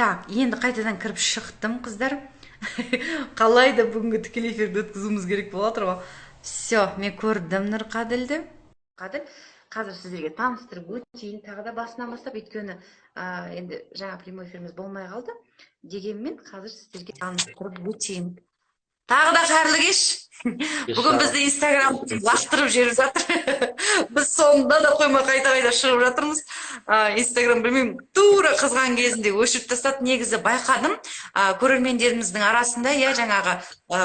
Так, енді қайтадан кіріп шықтым, қыздар. Қалайда бүгінгі тікелей эфирді өткізуіміз керек болып жатыр ғой. Все, мен көрдім Нұрқаділді. Қаділ, қазір сіздерге таныстырып өтейін тағы да басынан бастап, өйткені енді жаңа прямой эфиріміз болмай қалды. Дегенмен қазір сіздерге таныстырып өтейін. Тағы да қайырлы кеш. Бүгін бізді Инстаграм лақтырып жіберіп жатыр. Біз соңында да қоймай қайта шығып жатырмыз. Инстаграм білмеймін, тура қызған кезінде өшіріп тастады. Негізі байқадым, көрермендеріміздің арасында, иә, жаңағы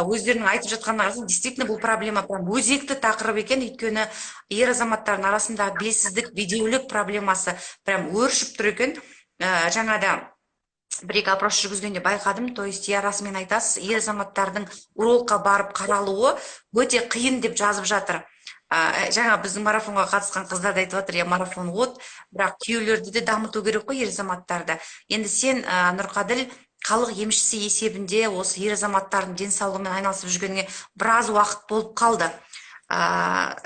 өздерінің айтып жатқанының арасында действительно бұл проблема прям өзекті тақырып екен. Өйткені ер азаматтардың арасында белсіздік, бедеулік проблемасы прям өршіп тұр екен. Жаңада бір-екі опрос жүргізгенде байқадым, то есть расымен айтасыз, ер азаматтардың урологқа барып қаралуы өте қиын деп жазып жатыр. Жаңа біздің марафонға қатысқан қыздар да айтып жатыр, марафон от, бірақ күйеулерді де дамыту керек қой, ер азаматтарды. Енді сен, Нұрқаділ, халық емшісі есебінде осы ер азаматтардың денсаулығымен айналысып жүргеніңе біраз уақыт болып қалды.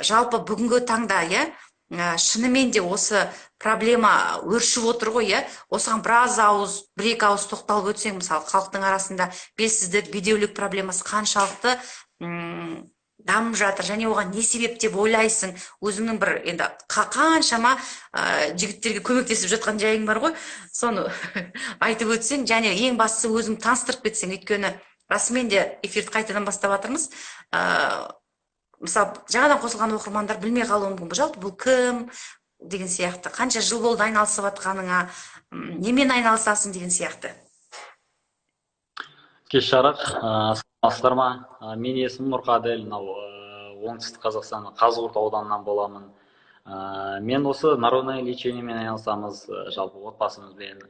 Жалпы бүгінгі таңда, шынымен де осы проблема өршіп отыр ғой, осыған біраз ауыз, бір-екі ауыз тоқталып өтсең, мысалы, халықтың арасында белсіздік, бедеулік проблемасы қаншалықты дамып жатыр, және оған не себеп деп ойлайсың? Өзіңнің бір енді қаншама жігіттерге көмектесіп жатқан жайың бар ғой, соны айтып өтсең, және ең бастысы өзің таныстырып кетсең, өйткені расымен де эфирді қайтадан бастап жатырмыз. Мысалы, жаңадан қосылған оқырмандар білмей қалуы мүмкін, жалпы бұл кім деген сияқты, қанша жыл болды айналысып жатқаныңа, немен айналысасың деген сияқты. Кеш жарық, саламатсыздар ма? Мен есімім Нұрқаділ, оңтүстік Қазақстан Қазығұрт ауданынан боламын. Мен осы народное лечениемен айналысамыз, жалпы отбасымызбен,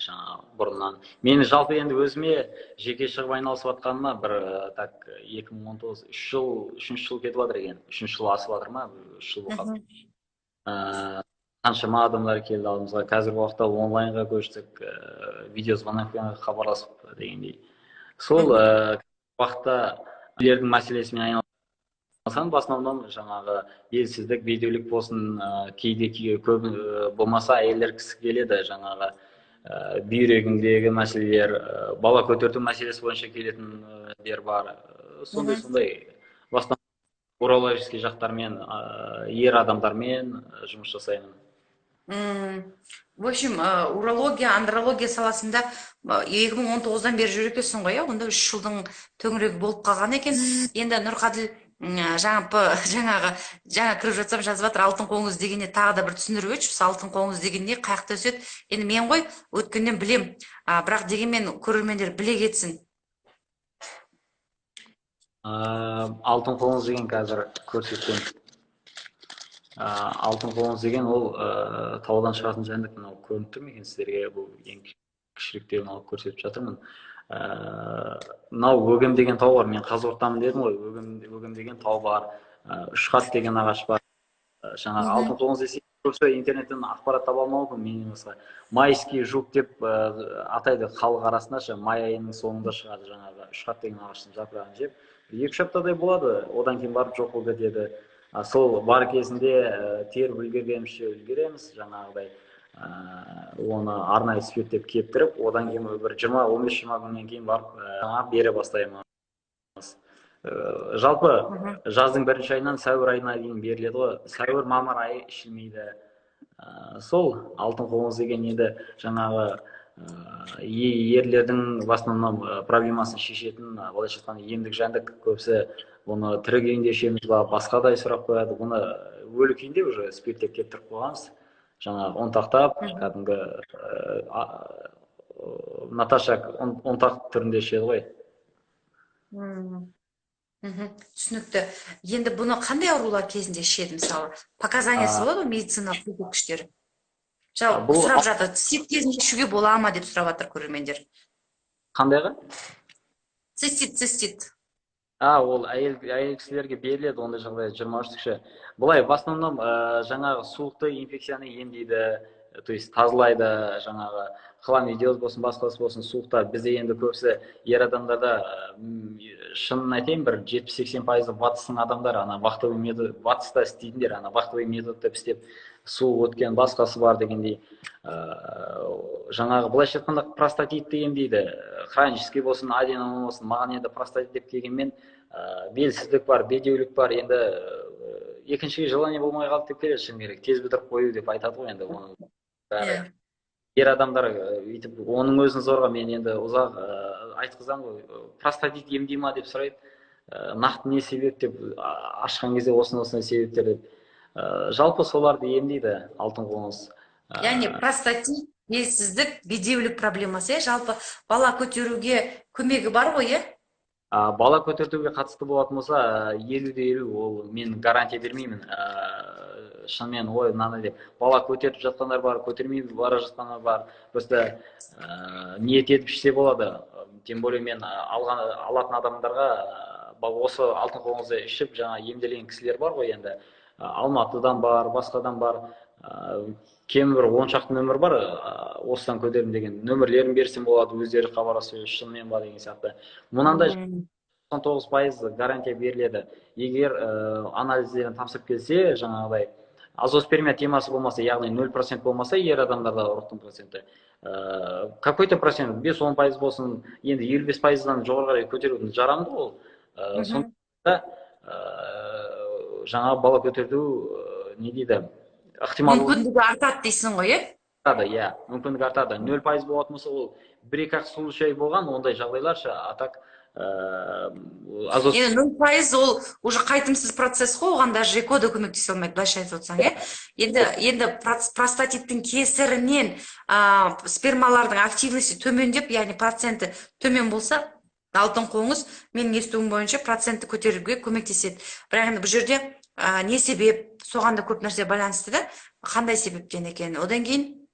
жаңа бұрыннан. Мен жалпы енді өзіме жеке шығып айналысып жатқаныма бір 2019 3 жыл кетіп жатыр екен. 3 жыл асып жатыр ма? 3 жыл болып қаншама адамдар келді алдымызға. Қазіргі уақытта онлайнға көштік, видеозвонокпен хабарласып дегендей. Сол уақытта үйлердің мәселесімен айналысам, в основном жаңағы белсіздік, бедеулік болсын, кейде көп болмаса әйелдер кісі келеді, жаңағы бүйрегіндегі мәселелер, бала көтерту мәселесі бойынша келетіндер бар. Сондай в основном урологический жақтармен, ер адамдармен жұмыс жасаймын. В общем, урология, андрология саласында 2019-дан бері жүр екенсің ғой, онда 3 жылдың төңірегі болып қалған екен. Енді Нұрқаділ жаңа кіріп жатсам жазып жатыр, алтын қоңыз дегенде тағы да бір түсіндіріп өтші, алтын қоңыз дегенде қаяқта өседі. Енді мен ғой өткеннен білем, бірақ дегенмен көрермендер біле кетсін. Алтын қоңыз деген қазір көрсеткен. Алтын қоңыз деген ол таудан шығатын жәндік, мынау көрініп тұр ма екен сіздерге? Бұл ең кішіректеуін алып көрсетіп жатырмын. Мынау өгем деген тау бар, мен Қазығұрттамын дедім ғой, өгем деген тау бар, Үшқат деген ағаш бар. Жаңағы алтын қоңыз десе, көбісі интернеттен ақпарат таба алмауы мүмкін, менен басқа. Майский жук деп атайды халық арасында, май айының соңында шығады жаңағы Үшқат деген ағаштың жапырағын жеп. 2-3 аптадай болады, одан кейін барып жоқ болып кетеді. Сол бар кезінде теріп үлгереміз, жаңағыдай оны арнайы спирттеп кептіріп, одан кейін бір 15-20 күннен кейін барып бере бастаймыз. Жалпы жаздың 1-ші айынан сәуір айына дейін беріледі ғой. Сәуір, мамыр айы ішілмейді. Сол алтын қоңыз деген енді жаңағы ерлердің в основном проблемасын шешетін, былайша айтқанда емдік жәндік. Көбісі бұны тірі күйінде ішеміз ба, басқадай сұрақ қояды. Бұны өлі күйінде уже спирттеп кептіріп қойғанбыз. Жаңағы ұнтақтап, кәдімгі Наташа ұнтақ түрінде ішеді ғой. Түсінікті. Енді бұны қандай аурулар кезінде ішеді, мысалы? Показаниясы болады ғой, медициналық көрсеткіштері? Жалпы сұрап жатыр, цистит кезінде ішуге бола ма деп сұрап жатыр көрермендер. Қандайға? Цистит. Ол әйел кісілерге беріледі, ондай жағдай 23-ші. Бұлай, в основном жаңағы суықты инфекцияны емдейді, то есть тазалайды, жаңағы хламидиоз болсын, басқасы болсын, суықта. Бізде енді көбісі ер адамдарда, шынын айтайын, бір 70-80% ватыстың адамдар, вахтовый метод, ватыста істейтіндер, вахтовый метод деп істеп, су өткен басқасы бар дегендей. Жаңағы былайша айтқанда простатитті емдейді. Хронический болсын, аденом болсын, маған енді простатит деп келгенмен белсіздік бар, бедеулік бар. Енді екінші желание болмай қалды деп келеді, шын керек. Тез бітіріп қою деп айтады ғой енді оны. Иә. Ер адамдар өйтіп оның өзін зорға мен енді ұзақ айтқызамын ғой. Простатит емдей ма деп сұрайды. Нақты не себеп деп ашқан кезде осындай себептер деп. Жалпы соларды емдейді алтын қоңыз. Яғни простатит, белсіздік, бедеулік проблемасы, жалпы бала көтеруге көмегі бар ғой, иә? Бала көтертуге қатысты болатын болса, 50-50 ол мен гарантия бермеймін. Шынымен ой мынандай деп бала көтеріп жатқандар бар, көтермей бара жатқандар бар. Просто ниет етіп ішсе болады. Тем более мен алатын адамдарға осы алтын қоңызды ішіп жаңа емделген кісілер бар ғой енді. Алматыдан бар, басқадан бар. Кем бір 10 шақты нөмір бар, осыдан көтерім деген нөмірлерін берсем болады, өздері хабарласып шынымен ба деген сияқты. Мұнандай 99% гарантия беріледі. Егер анализдерін тапсырып келсе, жаңағыдай азоспермия темасы болмаса, яғни 0% болмаса, ер адамдарда ұрықтың проценті. Какой-то процент, 5-10% болсын, енді 55%-дан жоғарғы көтерудің жарамды ол. Сонда жаңа бала көтеру не дейді? Мүмкіндігі артады дейсің ғой, иә? Мүмкіндігі артады. 0% болатын болса, ол 1-2 случай болған, ондай жағдайларша, а так енді 0% ол уже қайтымсыз процесс қой, оған даже ЭКО да көмектесе алмайды, былайша айтып отырсаң, енді простатиттің кесірінен спермалардың активности төмендеп, яғни проценті төмен болса, алтын қоңыз менің естуім бойынша процентті көтеруге көмектеседі. Бірақ енді бұл жерде не себеп, соған да көп нәрсе байланысты да, қандай себептен екен. Одан кейін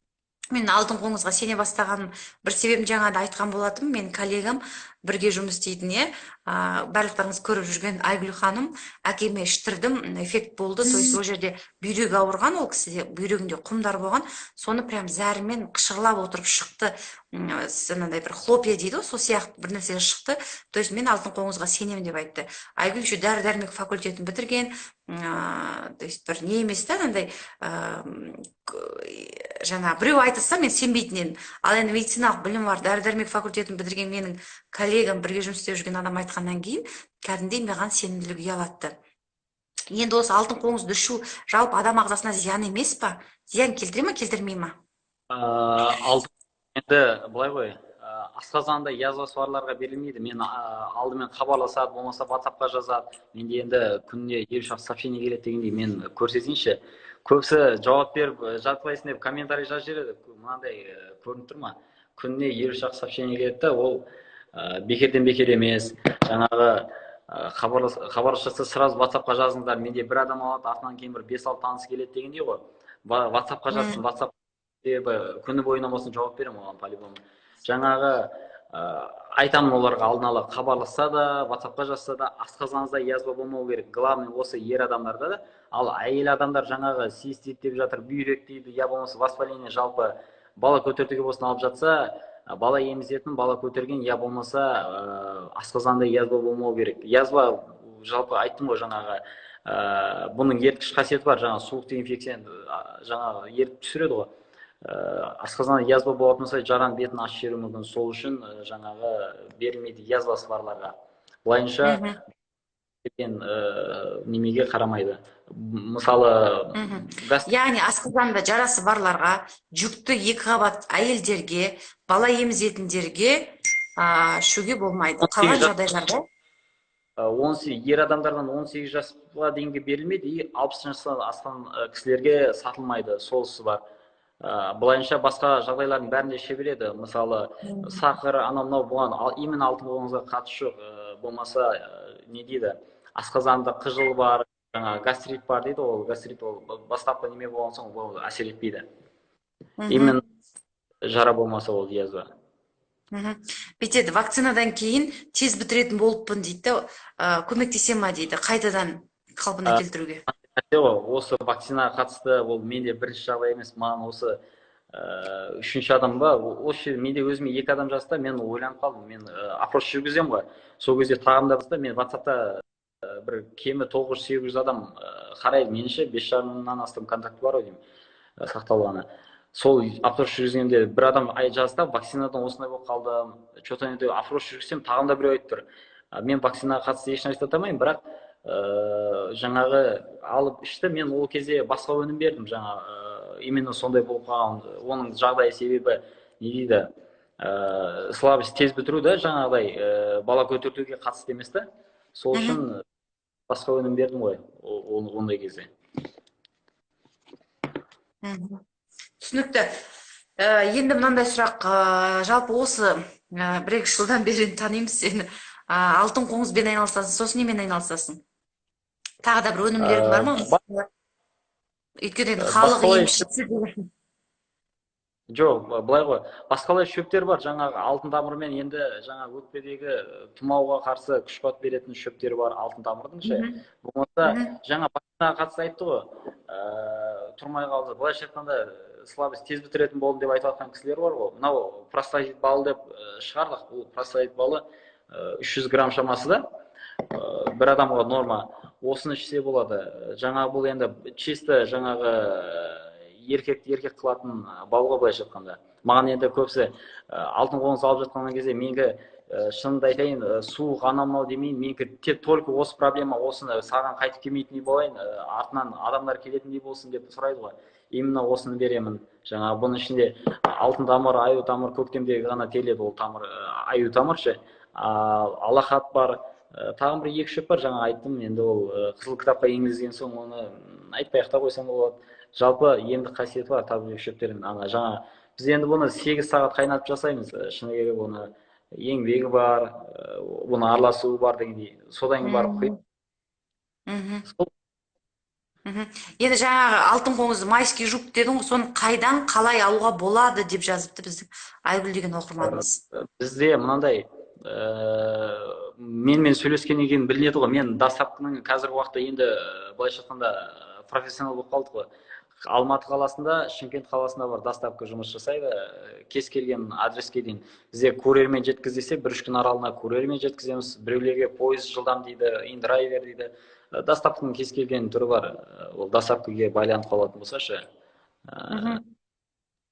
мен алтын қоңызға сене бастағаным бір себебін жаңа да айтқан болатым. Мен коллегам бірге жұмыс істейтін, барлықтарыңыз көріп жүрген Айгүл ханым, әкеме іштірдім, эффект болды. То есть ол жерде бүйрегі ауырған, ол кісіде бүйрегінде құмдар болған, соны прям зәрімен қышырлап отырып шықты. Сондай бір хлопья дейді, сол сияқты бір нәрсе шықты. То есть мен алтын қоңызға сенемін деп айтты. Айгүл еще дәрі-дәрмек факультетін бітірген, то есть бір не емес та, андай жаңа біреу айтса мен сенбейтін едім. Ал енді медициналық білім бар, дәрі-дәрмек факультетін бітірген менің коллегам, бірге жұмыс істеп жүрген адам айтқаннан кейін кәдімгідей маған сенімділік ұялатты. Енді осы алтын қоңызды ішу жалпы адам ағзасына зиян емес па? Зиян келтіре ме, келтірмей ме? Енді былай ғой, асқазанында язвасы барларға берілмейді. Мен алдымен хабарласады, болмаса WhatsApp-қа жазады. Менде енді күніне 50 шақты сообщение келеді дегендей, мен көрсетейінші. Көбісі жауап беріп жатпайсың деп комментарий жазып жібереді. Мынандай көрініп тұр ма? Күніне 50 шақты сообщение келеді, ол бекерден бекер емес. Жаңағы хабарласса сразу WhatsApp-қа жазыңдар. Менде бір адам алады, артынан кейін бір 5-6 таныс келеді дегендей ғой. WhatsApp-қа жазсын, WhatsApp күні бойына болсын жауап беремін оған по-любому. Жаңағы айтамын оларға алдын ала хабарласса да, WhatsApp-қа жазса да, асқазаныңызда язва болмау керек. Главный осы ер адамдарда да. Ал әйел адамдар жаңағы цистит деп жатыр, бүйрек дейді, я болмаса воспаление жалпы бала көтертуге болсын алып жатса, бала емізетін, бала көтерген, я болмаса асқазанда язва болмау керек. Язва жалпы айттым ғой жаңағы, бұның еріткіш қасиеті бар, жаңағы суықты инфекцияны жаңағы ерітіп түсіреді ғой. Асқазанда язва болатын болса, жараның бетін ашып жіберуі мүмкін. Сол үшін жаңағы берілмейді язвасы барларға. Былайынша немеге қарамайды. Мысалы, яғни асқазанда жарасы барларға, жүкті 2 қабат әйелдерге, бала емізетіндерге ішуге болмайды. Қалған жағдайларда ер адамдардан 18 жасқа дейінгі берілмейді, 60 жастан асқан кісілерге сатылмайды, солысы бар. Бұлайынша басқа жағдайлардың бәрінде іше береді. Мысалы, сахар, анау-мынау болған, именно алтын қоңызға қатысы жоқ. Болмаса, не дейді, асқазанда қыжыл бар, гастрит бар дейді, ол гастрит ол бастапқы неме болған соң ол әсер етпейді. Именно жара болмаса ол язва. Бетеді, вакцинадан кейін тез бітіретін болыппын дейді, көмектесе ма дейді, қайтадан қалпына келтіруге. Осы вакцинаға қатысты, ол менде бірінші жағдай емес, маған осы үшінші адам ба, осы менде өзіме 2 адам жазды, мен ойланып қалдым, мен опрос жүргізем ғой. Сол кезде тағамдарда мен WhatsApp-та бір кемі 900-800 адам қарайды, меніңше 5,5-нан астам контакт бар ғой деймін. сақталғаны. Сол опрос жүргізгенде бір адам жазды да, вакцинадан осындай болып қалдым, что-то енді опрос жүргізсем тағы да біреу айтып тұр. Мен вакцинаға қатысты ешнәрсе айта алмаймын, бірақ жаңағы алып ішті, мен ол кезде басқа өнім бердім, именно сондай болып қалған. Оның жағдайы себебі не дейді, слабость тез бітіру да, жаңағыдай бала көтертуге қатысты емес та. Сол үшін басқа өнім бердім ғой ондай кезде. Түсінікті. Енді мынандай сұрақ, жалпы осы бір-екі жылдан бері танимыз сені. Алтын қоңызбен айналысасың, сосын немен айналысасың? Тағы да бір өнімдерің бар ма? Өйткені халық емшісі деген. Жоқ, былай ғой, басқалай шөптер бар, жаңағы алтын тамырмен, енді жаңағы өкпедегі тұмауға қарсы күш қуат беретін шөптер бар, алтын тамырдың ше. Болмаса жаңа вакцинаға қатысты айтты ғой, тұрмай қалды. Былайша айтқанда слабость тез бітіретін болды деп айтып жатқан кісілер бар ғой. Мынау простатит балы деп шығардық. Бұл простатит балы 300 грамм шамасы да, бір адамға норма. Осыны ішсе болады. Жаңағы бұл енді чисто жаңағы еркек қылатын балға, былайша айтқанда. Маған енді көбісі алтын қоңыз алып жатқан кезде менікі шынымды айтайын, суық анау демейін, менікі только осы проблема, осыны саған қайтып келмейтіндей болайын, артынан адамдар келетіндей болсын деп сұрайды ғой. Именно осыны беремін. Жаңағы бұның ішінде алтын тамыр, аю тамыр, көктемдегі ғана келеді ол тамыр, аю тамыр ше. Алақат бар, тағы бір екі шөп бар, жаңа айттым, енді ол қызыл кітапқа енгізген соң оны айтпай ақ та қойсам болады. Жалпы емдік қасиеті бар табиғи шөптердің. Жаңа біз енді бұны 8 сағат қайнатып жасаймыз. Шыны керек, оны еңбегі бар, бұны араласуы бар дегендей. Содан кейін барып құйып. Енді жаңағы алтын қоңызды майский жук дедің ғой, соны қайдан қалай алуға болады деп жазыпты біздің Айгүл деген оқырманымыз. Бізде мынандай, менімен сөйлескеннен кейін білінеді ғой, мен доставканың қазіргі уақытта енді былайша айтқанда профессионал болып қалдық қой. Алматы қаласында, Шымкент қаласында бар доставка жұмыс жасайды, кез келген адреске дейін. Бізде курьермен жеткіз десе, 1-3 күн аралығына курьермен жеткіземіз, біреулерге пойыз жылдам дейді, индрайвер дейді. Доставканың кез келген түрі бар, ол доставкаға байланып қалатын болса ше.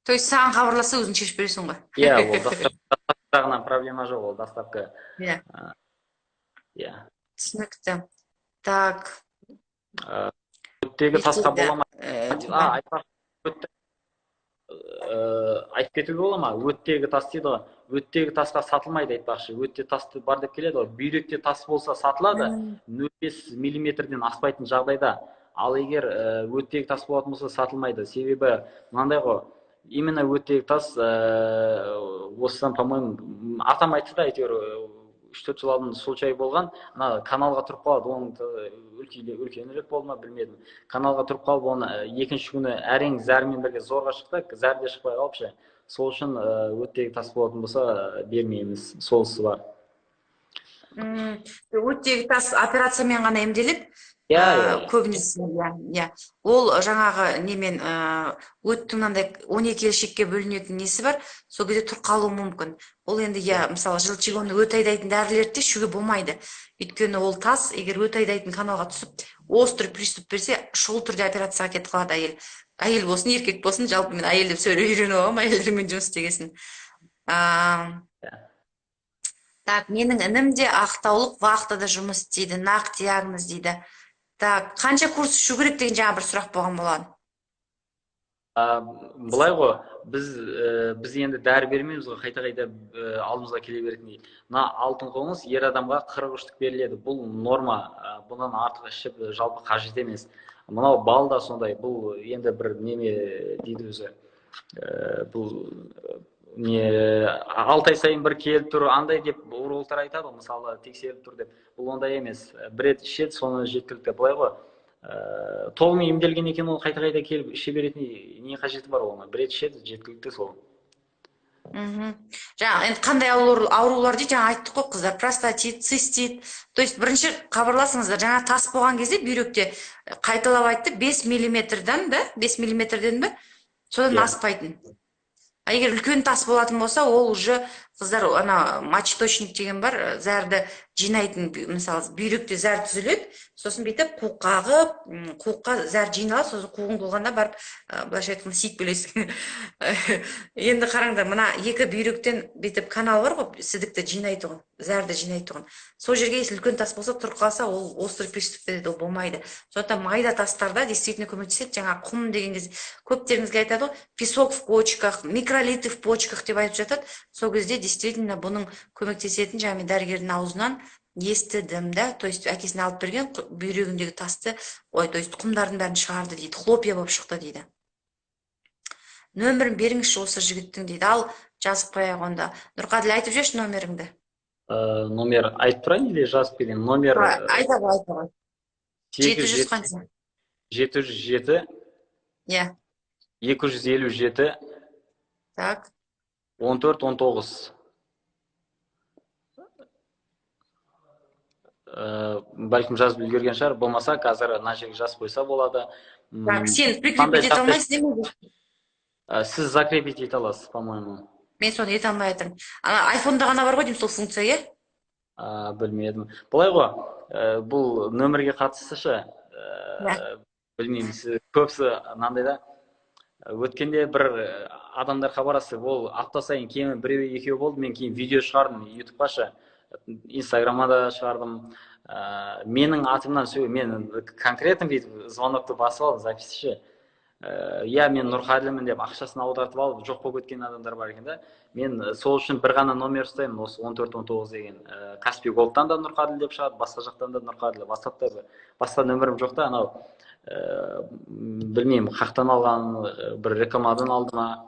То есть саған хабарласса өзің шешіп бересің ғой? Иә, ол доставкадан проблема жоқ, ол доставка. Иә. Түсінікті. Так. Өттегі тасқа бола ма? Айтып кетуге бола ма? Өттегі тас дейді ғой. Өттегі тасқа сатылмайды айтпақшы. Өтте тасты бар деп келеді ғой. Бүйректе тас болса сатылады, 0,5 миллиметрден аспайтын жағдайда. Ал егер өттегі тас болатын болса сатылмайды. Себебі мынандай ғой, именно өттегі тас осыдан, по-моему, атам айтты да, әйтеуір 3-4 жыл алдын случай болған, каналға тұрып қалады, оның үлкенірек болды ма білмедім. Каналға тұрып қалып, оны екінші күні әрең зәрмен бірге зорға шықты, зәр де шықпай қалып ше. Сол үшін өттегі тас болатын болса бермейміз, солысы бар. Өттегі тас операциямен ғана емделеді? Көбінесе, ол жаңағы немен өттің мынандай 12 елшекке бөлінетін несі бар, сол кезде тұр қалуы мүмкін. Ол енді, мысалы, желчегонды өт айдайтын дәрілерді ішуге болмайды. Өйткені ол тас, егер өт айдайтын каналға түсіп, острый приступ берсе, шұғыл түрде операцияға кетіп қалады әйел. Әйел болсын, еркек болсын, жалпы мен әйел деп сөйлеп үйреніп алам, әйелдермен жұмыс істегесін. Так, менің інім де ақтаулық вахтада жұмыс істейді, нақ диагноз дейді. Так, қанша курс ішу керек деген жаңа бір сұрақ болған болады. Бұлай ғой, біз енді дәрі бермейміз ғой, қайта-қайта алдымызға келе беретіндей. Мына алтын қоңыз ер адамға 43-тік беріледі. Бұл норма, бұнан артық ішіп жалпы қажет емес. Мынау бал да сондай, бұл енді бір неме дейді өзі. Бұл 6 ай сайын бір келіп тұр, андай деп урологтар айтады, мысалы тексеріп тұр деп. Бұл ондай емес. Бір рет ішеді, соны жеткілікті. Былай ғой, толығымен емделген екен, ол қайта-қайта келіп іше беретін не қажеті бар оны. Бір рет ішеді, жеткілікті сол. Жаңа қандай аурулар дейді, жаңа айттық қой қыздар, простатит, цистит. То есть бірінші хабарласыңыздар, жаңа тас болған кезде бүйректе қайталап айтты 5 миллиметрден, да? 5 миллиметрден бе? Содан аспайтын. Егер үлкен тас болатын болса, ол уже қыздар ана мочеточник деген бар, зәрді жинайтын, мысалы бүйректе зәр түзіледі, сосын бүйтіп қуық қағып, қуыққа зәр жиналады, сосын қуығың болғанда барып былайша айтқанда сийтпелейсің. Енді қараңдар, мына екі бүйректен бүйтіп канал бар ғой, сідікті жинайтұғын, зәрді жинайтұғын. Сол жерге если үлкен тас болса, тұрып қалса, ол острый приступ береді, ол болмайды. Сондықтан майда тастарда действительно көмектеседі. Жаңа құм деген кезде көптеріңізге айтады ғой, песок в почках, микролиты в почках деп айтып жатады. Сол кезде действительно бұның көмектесетін, жаңа мен дәрігердің аузынан естідім да, то есть әкесіне алып берген, бүйрегіндегі тасты, ой, то есть құмдардың бәрін шығарды дейді, хлопья болып шықты дейді. Нөмірін беріңізші осы жігіттің дейді. Ал жазып қояйық онда. Нұрқаділ, айтып жүрші нөміріңді. Номер айтып тұрайын или жазып берейін? Номер айта ғой. 700 қанша? 707 Иә. 257 Так. 14-19. Бәлкім жазып үлгерген шығар, болмаса қазір мына жерге жазып қойса болады. Так, сен прикрепить ете алмайсың деме? Сіз закрепить ете аласыз, по-моему. Мен соны ете алмай жатырмын. Айфонда ғана бар ғой деймін сол функция, иә? Білмедім. Былай ғой, бұл нөмірге қатыстышы, білмеймін, сіз көпсі мынандай да, өткенде бір адамдар хабарласты, ол апта сайын кемі біреу екеу болды, мен кейін видео шығардым ютубқа шы, инстаграмға да шығардым. Менің атымнан мен конкретно звонокты басып алдым, записіші. Иә, мен Нұрқаділмін деп ақшасын аудартып алып, жоқ болып кеткен адамдар бар екен да. Мен сол үшін бір ғана номер ұстаймын, осы 14-19 деген. Каспий Голдтан да Нұрқаділ деп шығады, басқа жақтан да Нұрқаділ. Басқа нөмірім жоқ та, анау білмеймін, қақтан алған, бір рекламадан алды ма,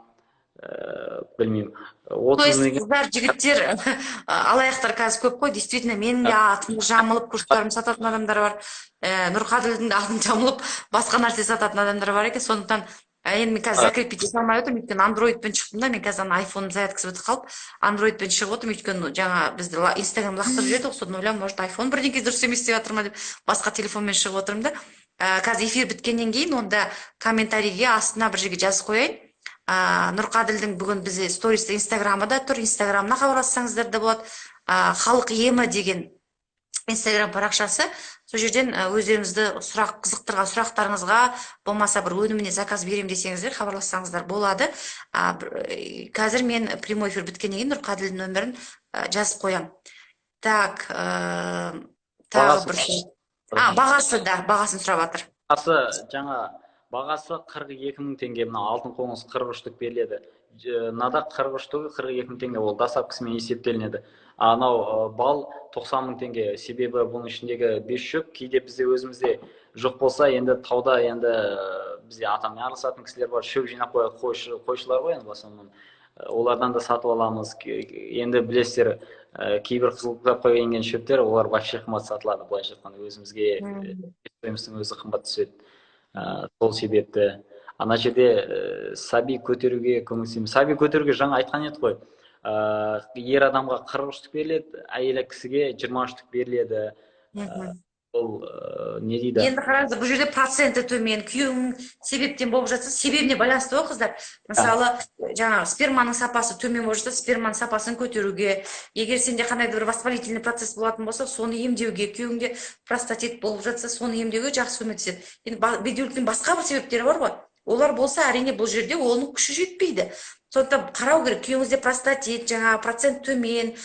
білмеймін. То есть қыздар, жігіттер, алаяқтар қазір көп қой, действительно, менің де атымды жамылып, курстарымды сататын адамдар бар. Нұрқаділдің атын жамылып, басқа нәрсе сататын адамдар бар екен. Сондықтан енді мен қазір закрепить ете алмай отырмын, өйткені андроидпен шықтым да, мен қазір айфонды зарядкасы бітіп қалып, андроидпен шығып отырмын, өйткені жаңа бізді инстаграм лақтырып жіберді, содан ойлаймын, может айфон бірдеңке дұрыс емес деп жатыр ма деп, басқа телефонмен шығып отырмын да. Қазір эфир біткеннен кейін онда комментарийге астына бір жерге жазып қояйын. Нұрқаділдің бүгін бізде стористі инстаграмы да тұр, инстаграмына хабарлассаңыздар да болады. Халық емі деген инстаграм парақшасы, сол жерден өздеріңізді қызықтырған сұрақтарыңызға, болмаса бір өніміне заказ берем десеңіздер, хабарлассаңыздар болады. Қазір мен прямой эфир біткеннен кейін Нұрқаділдің нөмірін жазып қоям. Так, тағы бір şey. Бағасы да, бағасын сұрап жатыр. Жаңа бағасы 42 мың теңге, мына алтын қоңыз 43 штук беріледі. Мынада 43 штугі 42 мың теңге, ол доставкасымен есептелінеді. Анау бал 90 мың теңге, себебі бұның ішіндегі 5 шөп, кейде бізде өзімізде жоқ болса, енді тауда енді бізде атаммен араласатын кісілер бар, шөп жинап қояды, қойшылар ғой, енді басынан. Олардан да сатып аламыз. Енді білесіздер, кейбір қызыл кітапқа енген шөптер, олар вообще қымбат сатылады, былайша айтқанда өзімізге стоимостың өзі қымбат түседі. Сол себепті ана жерде саби көтеруге көмектесеміз. Саби көтеруге жаңа айтқан еді ғой, ер адамға 40 штук беріледі, әйел кісіге 20 штук беріледі. Ол не дейді? Енді қараңыз, бұл жерде проценті төмен, күйеуің себептен болып жатса, себебіне байланысты ғой қыздар. Мысалы, жаңа сперманың сапасы төмен болып жатса, сперманың сапасын көтеруге, егер сенде қандай бір воспалительный процесс болатын болса, соны емдеуге, күйеуіңде простатит болып жатса, соны емдеуге жақсы көмектеседі. Енді бедеуліктің басқа бір себептері бар ғой. Олар болса, әрине бұл жерде оның күші жетпейді. Сондықтан қарау керек, күйеуіңізде простатит, жаңа процент төмен,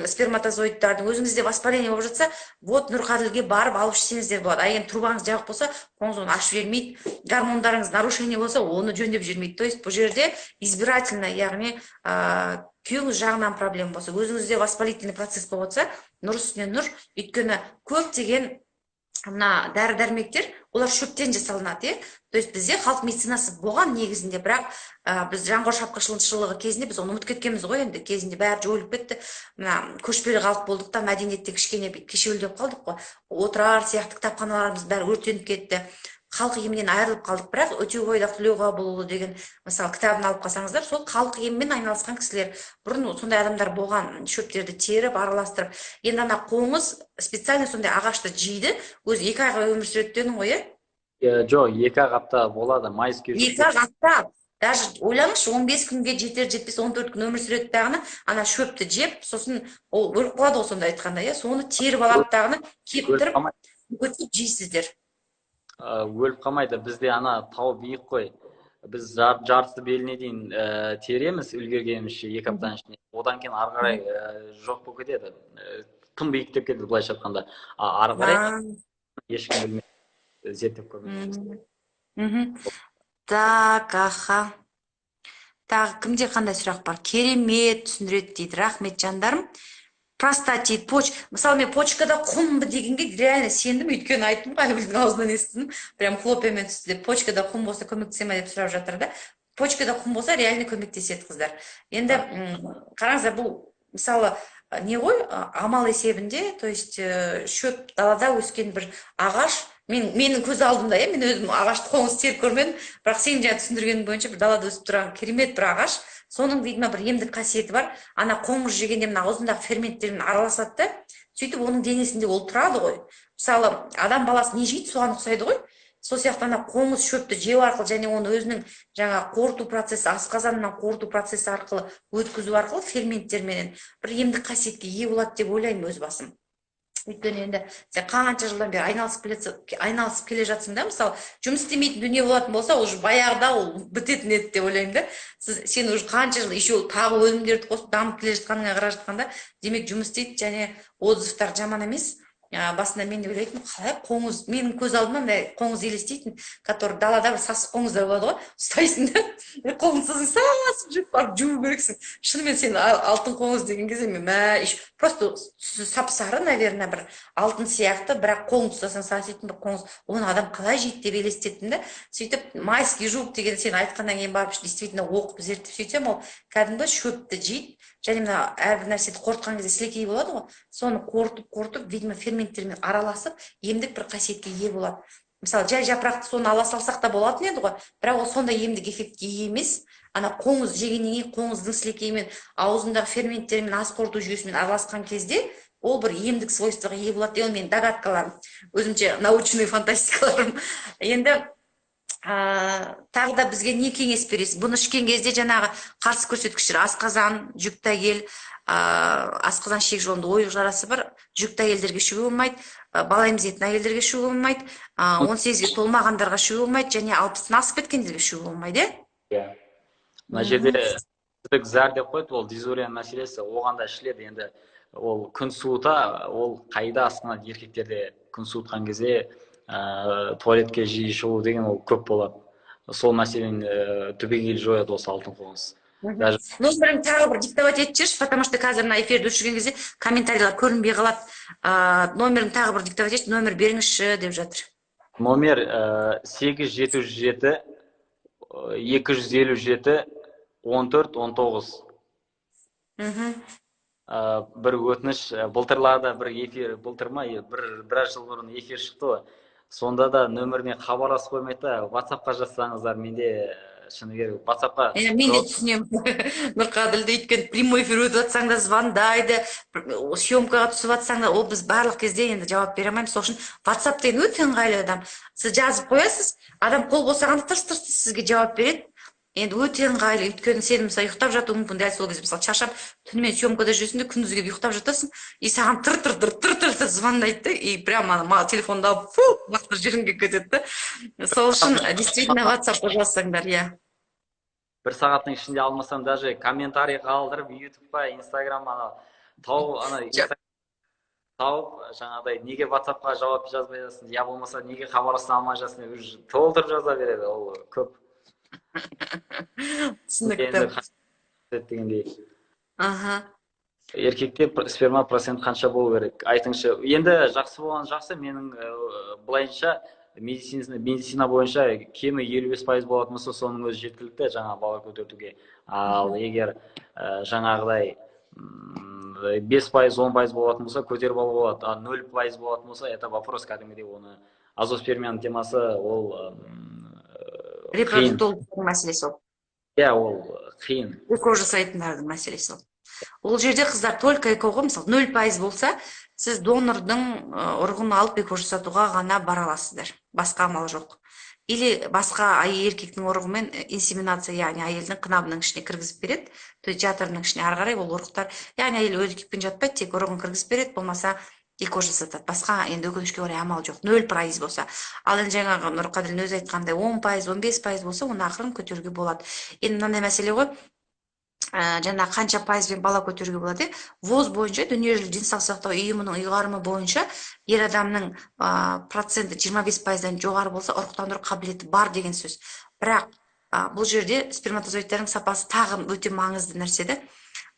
сперматозоидтардың, өзіңізде воспаление болып жатса, вот Нұрқаділге барып алып ішсеңіздер болады. А егер трубаңыз жабық болса, қоңыз оны ашып жібермейді. Гормондарыңыз нарушение болса, оны жөндеп жібермейді. То есть бұл жерде избирательно, яғни күйеуіңіз жағынан проблема болса, өзіңізде воспалительный процесс болып жатса, нұр үстіне нұр, өйткені көптеген мына дәрі-дәрмектер, олар шөптен жасалынады, то есть бізде халық медицинасы болған негізінде, бірақ біз жаңғор шапқыншылығы кезінде біз оны ұмытып кеткенбіз ғой, енді кезінде бәрі жойылып кетті. Мына көшпелі халық болдық та, мәдениетте кішкене кешеуілдеп қалдық қой. Отырар сияқты кітапханаларымыз бәрі өртеніп кетті. Халық емінен айырылып қалдық, бірақ өте ойдақ түлеуға болуы деген, мысалы, кітабын алып қалсаңыздар, сол халық емімен айналысқан кісілер. Бұрын сондай адамдар болған, шөптерді теріп, араластырып. Енді ана қоңыз специально сондай ағашты жейді, өзі 2 айға өмір сүреді дедің ғой, Жоқ, 2 апта болады, майыс кеш. 2 апта. даже ойлаңызшы 15 күнге жетер жетпес 14 күн өмір сүреді дағыны ана шөпті жеп сосын ол өліп қалады ғой сонда айтқанда иә соны теріп алады дағыны кептіріп көтіп жейсіздер. Өліп қалмайды, бізде ана тау биік қой, біз жартысы беліне дейін тереміз үлгергенімізше 2 аптаның ішінде, одан кейін ары қарай жоқ болып кетеді, тым биіктеп кетеді былайша айтқанда, ары қарай ешкім білмейді, зерттеп көрмейді. Так, аха. Тағы кімде қандай сұрақ бар? Керемет түсіндіреді дейді. Рахмет жандарым. Простатит, мысалы мен почкада құмбы дегенге реально сендім, өйткені айттым ғой, Айгүлдің аузынан естідім. Прям хлопьямен түсті деп, почкада құм болса көмектесе ме деп сұрап жатыр да. Почкада құм болса реально көмектеседі қыздар. Енді қараңыздар, бұл мысалы не ғой, амал есебінде, то есть шөп далада өскен бір ағаш, менің көз алдымда, мен өзім ағашты қоңыз теріп көрмедім, бірақ сен жаңа түсіндіргенің бойынша бір далада өсіп тұрған керемет бір ағаш, соның видимо бір емдік қасиеті бар. Ана қоңыз жегенде мына аузындағы ферменттермен араласады да, сөйтіп оның денесінде ол тұрады ғой. Мысалы, адам баласы не жейді, соған ұқсайды ғой. Сол сияқты ана қоңыз шөпті жеу арқылы және оны өзінің жаңа қорыту процесі, асқазанынан қорыту процесі арқылы өткізу арқылы ферменттерменен бір емдік қасиетке ие болады деп ойлаймын өз басым. Өйткені енді сен қанша жылдан бері айналысып келе жатсың да, мысалы, жұмыс істемейтін дүние болатын болса, уже баяғыда ол бітетін еді деп ойлаймын да. Сен уже қанша жыл еще тағы өнімдерді қосып дамып келе жатқаныңа қарап жатқанда, демек жұмыс істейді және отзывтар жаман емес. Басында мен де ойлайтын, қалай қоңыз, менің көз алдыма мындай қоңыз елестейтін, который далада бір сасық қоңыздар болады ғой, ұстайсың да, қоңызсың сасып жүріп барып жуу керексің. Шынымен сен алтын қоңыз деген кезде мен просто сап-сары, наверное, бір алтын сияқты, бірақ қоңыз ұстасаң саситын бір қоңыз, оны адам қалай жейді деп елестеттім да. Сөйтіп майский жук деген сен айтқаннан кейін барып действительно оқып зерттеп сөйтсем, ол кәдімгі шөпті жейді. Және мына әрбір нәрсені қорытқан кезде сілекей болады ғой, соны қорытып, видимо, ферменттермен араласып, емдік бір қасиетке ие болады. Мысалы, жай жапырақты соны ала салсақ та болатын еді ғой, бірақ ол сондай емдік эффектке ие емес. Ана қоңыз жегеннен кейін қоңыздың сілекеймен аузындағы ферменттермен ас қорыту жүйесімен араласқан кезде ол бір емдік свойствоға ие болады деген менің догадкаларым, өзімше научный фантастикаларым. Енді тағы да бізге не кеңес бересіз? Бұны ішкен кезде жаңағы қарсы көрсеткіштер асқазан, жүкті әйел, асқазан ішек жолында ойық жарасы бар, жүкті әйелдерге ішуге болмайды, бала емізетін әйелдерге ішуге болмайды, 18-ге толмағандарға ішуге болмайды, және 60-тан асып кеткендерге ішуге болмайды, иә? Мына жерде зәр деп қойды, ол дизуриан мәселесі, оған да ішіледі. Енді ол күн суыта, ол қайда астына еркектерде күн суытқан кезде туалетке жиі шығу деген ол көп болады. Сол мәселені түбегейлі жояды осы алтын қоңыз. Номерін тағы бір диктовать етіп жіберші, потому что қазір мына эфирді өшірген кезде комментарийлар көрінбей қалады. Номерін тағы бір диктовать етші, номер беріңізші деп жатыр. Номер 877 257 14-19. Бір өтініш, былтырларда бір эфир, былтырма, біраз жыл бұрын эфир шықты ғой. Сонда да нөміріне хабарласып қоймайды, WhatsApp-қа жазсаңыздар, менде шыны керек, WhatsApp-қа. Мен де түсінемін. Нұрқаділді өйткені прямой эфир өтіп жатсаң да звондайды, съемкаға түсіп жатсаң да, ол біз барлық кезде енді жауап бере алмаймыз. Сол үшін WhatsApp деген өте ыңғайлы адам. Сіз жазып қоясыз, адам қол босағанда тырс-тырс сізге жауап береді. Енді өте ыңғайлы, өйткені сен мысалы ұйықтап жатуың мүмкін, дәл сол кезде мысалы шаршап түнімен съемкада жүресің де күндізге ұйықтап жатасың, и саған тыр звондайды, и прямо телефонда басқа жеріңге кетеді. Сол үшін действительно WhatsApp-қа жазсаңдар, иә. Бір сағаттың ішінде алмасам, даже комментарий қалдырып, YouTube-қа, Instagram-ға тауып, жаңағыдай, неге WhatsApp-қа жауап жазбай жатсың, я болмаса неге хабарласа алмай жатсың, толтырып жаза береді, ол көп. Түсінікті. Еркекте сперма процент қанша болу керек? Айтыңызшы. Енді жақсы болған жақсы, менің былайынша медицина бойынша кемі 55% болатын болса, соның өзі жеткілікті жаңа бала көтертуге. Ал егер жаңағыдай 5%, 10% болатын болса, көтеріп алу болады. А 0% болатын болса, это вопрос кәдімгідей оны. Азоспермияның темасы ол репродуктологтың мәселесі ол. Иә, ол қиын. Эко жасайтындардың мәселесі ол. Ол жерде қыздар только экоға, мысалы 0% болса, сіз донордың ұрығын алып эко жасатуға ғана бара аласыздар. Басқа амал жоқ. или басқа еркектің ұрығымен инсеминация, яғни әйелдің қынабының ішіне кіргізіп береді, то есть жатырының ішіне ары қарай ол ұрықтар, яғни әйел еркекпен жатпайды, тек ұрығын кіргізіп береді, болмаса эко жасатады. Басқа енді өкінішке орай амал жоқ, 0% болса. Ал енді жаңағы Нұрқаділдің өзі айтқандай 10%, 15% болса, оны ақырын көтеруге болады. Енді мынандай мәселе ғой, жаңа қанша пайызбен бала көтеруге болады. ВОЗ бойынша, дүниежүзілік денсаулық сақтау ұйымының ұйғарымы бойынша, ер адамның проценті 25%-дан жоғары болса, ұрықтандыру қабілеті бар деген сөз. Бірақ бұл жерде сперматозоидтардың сапасы тағы өте маңызды нәрсе.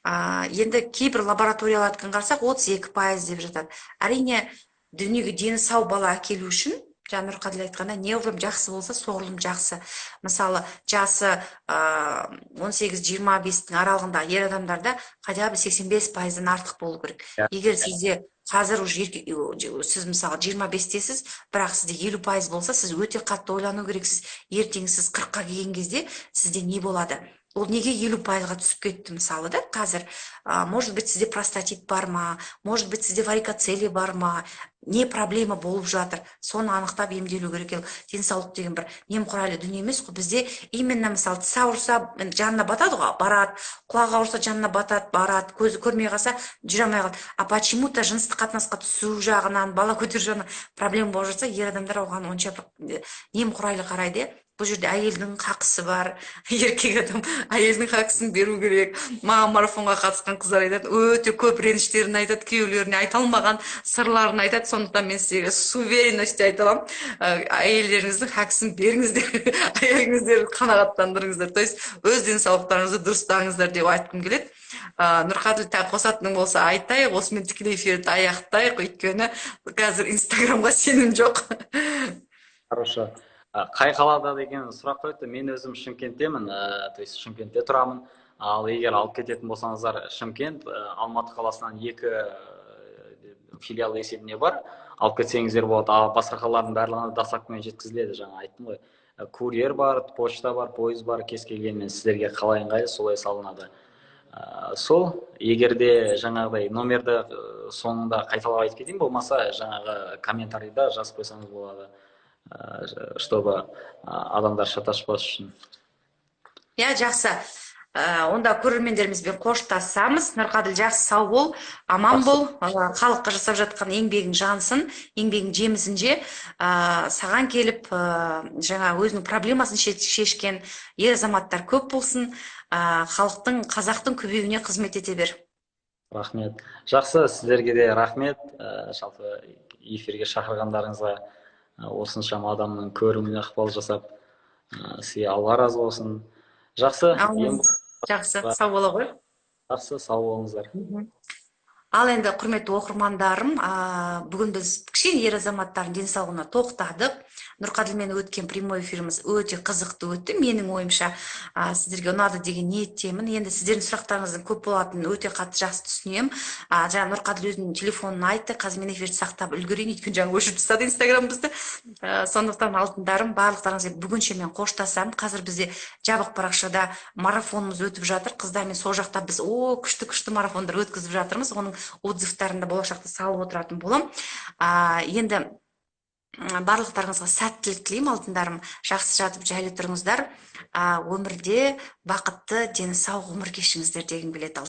Енді кейбір лабораториялардікін қарасақ 32% деп жатады. Әрине, дүниеге дені сау бала әкелу үшін, жаңа Нұрқаділ айтқанда, неғұрлым жақсы болса, соғұрлым жақсы. Мысалы, жасы 18-25-тің аралығында ер адамдарда хотя бы 85%-дан артық болу керек. Егер сізде қазір сіз мысалы 25-тесіз, бірақ сізде 50% болса, сіз өте қатты ойлану керексіз. Ертең сіз 40-қа келген кезде сізде не болады? Ол неге 50%-ға түсіп кетті мысалы да қазір? Может быть, сізде простатит бар ма? Может быть, сізде варикоцелия бар ма? Не проблема болып жатыр? Соны анықтап емделу керек. Денсаулық деген бір немқұрайлы дүние емес қой. Бізде именно мысалы тіс ауырса жанына батады ғой, барады, құлағы ауырса жанына батады, барады, көзі көрмей қалса жүре алмай қалады. А почему-то жыныстық қатынасқа түсу жағынан, бала көтеру жағынан проблема болып жатса, ер адамдар оған онша немқұрайлы қарайды. Бұл жерде әйелдің хақысы бар, еркек адам әйелдің хақысын беру керек. Маған марафонға қатысқан қыздар айтады, өте көп реніштерін айтады, күйеулеріне айта алмаған сырларын айтады. Сондықтан мен сіздерге с уверенностью айта аламын, әйелдеріңіздің хақысын беріңіздер, әйеліңіздерді қанағаттандырыңыздар. То есть өз денсаулықтарыңызды дұрыстаңыздар деп айтқым келеді. Нұрқаділ, тағы қосатының болса айтайық, осымен тікелей эфирді аяқтайық, өйткені қазір инстаграмға сенім жоқ. Хорошо. Қай қалада деген сұрақ қойды. Мен өзім Шымкенттемін, то есть Шымкентте тұрамын. Ал егер алып кететін болсаңыздар, Шымкент, Алматы қаласынан 2 филиал есебіне бар. Алып кетсеңіздер болады. Ал басқа қалалардың барлығына доставкамен жеткізіледі. Жаңа айттым ғой. Курьер бар, почта бар, пойыз бар, кез келгенмен сіздерге қалай ыңғайлы солай салынады. Сол, егерде жаңағыдай номерді соңында қайталап айтып кетейін, болмаса жаңағы комментарийда жазып қойсаңыз болады, чтобы адамдар шатаспас үшін. Жақсы. Онда көрермендерімізбен қоштасамыз. Нұрқаділ, жақсы, сау бол, аман бол. Халыққа жасап жатқан еңбегің жансын, еңбегің жемісін же. Саған келіп, жаңа өзінің проблемасын шешкен ер азаматтар көп болсын. Халықтың, қазақтың көбеюіне қызмет ете бер. Рахмет. Жақсы, сіздерге де рахмет. Жалпы эфирге шақырғандарыңызға, осыншама адамның көріміне ықпал жасап, сізге Алла разы болсын. Жақсы. Жақсы, сау бола ғой. Жақсы, сау болыңыздар. Ал енді құрметті оқырмандарым, бүгін біз кішкене ер азаматтардың денсаулығына тоқтадық. Нұрқаділмен өткен прямой эфиріміз өте қызықты өтті. Менің ойымша сіздерге ұнады деген ниеттемін. Енді сіздердің сұрақтарыңыздың көп болатынын өте қатты жақсы түсінемін. Жаңа Нұрқаділ өзінің телефонын айтты, қазір мен эфирді сақтап үлгерейін, өйткені жаңа өшіріп тастады инстаграмымызды. Сондықтан алтындарым, барлықтарыңызға бүгінше мен қоштасамын. Қазір бізде жабық парақшада марафонымыз өтіп жатыр. Қыздармен сол жақта біз күшті марафондар өткізіп жатырмыз. Оның отзывтарында болашақта салып отыратын болам. Енді барлықтарыңызға сәттілік тілеймін, алтындарым. Жақсы жатып жайлы тұрыңыздар. Өмірде бақытты, дені сау ғұмыр кешіңіздер дегім келеді.